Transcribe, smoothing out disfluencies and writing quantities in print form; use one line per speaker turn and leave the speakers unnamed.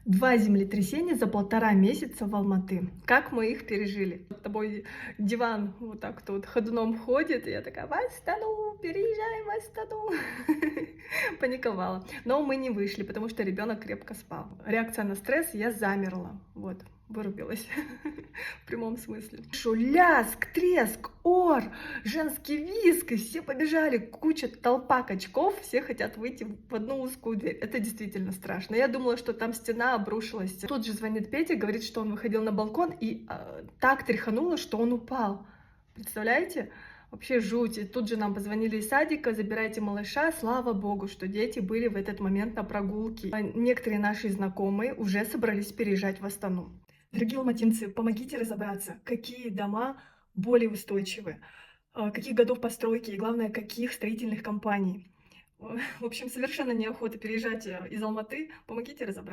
2 землетрясения за 1,5 месяца в Алматы. Как мы их пережили? С тобой диван вот так вот ходуном ходит, и я такая: "В Астану, переезжаем в Астану". Паниковала. Но мы не вышли, потому что ребенок крепко спал. Реакция на стресс: я замерла. Вот, вырубилась в прямом смысле. Лязг, треск, ор, женский визг, и все побежали. Куча, толпа качков, все хотят выйти в одну узкую дверь. Это действительно страшно. Я думала, что там стена обрушилась. Тут же звонит Петя, говорит, что он выходил на балкон, и так тряхануло, что он упал. Представляете? Вообще жуть. И тут же нам позвонили из садика: забирайте малыша. Слава богу, что дети были в этот момент на прогулке. Некоторые наши знакомые уже собрались переезжать в Астану. Дорогие алматинцы, помогите разобраться, какие дома более устойчивы, каких годов постройки и, главное, каких строительных компаний. В общем, совершенно неохота переезжать из Алматы. Помогите разобраться.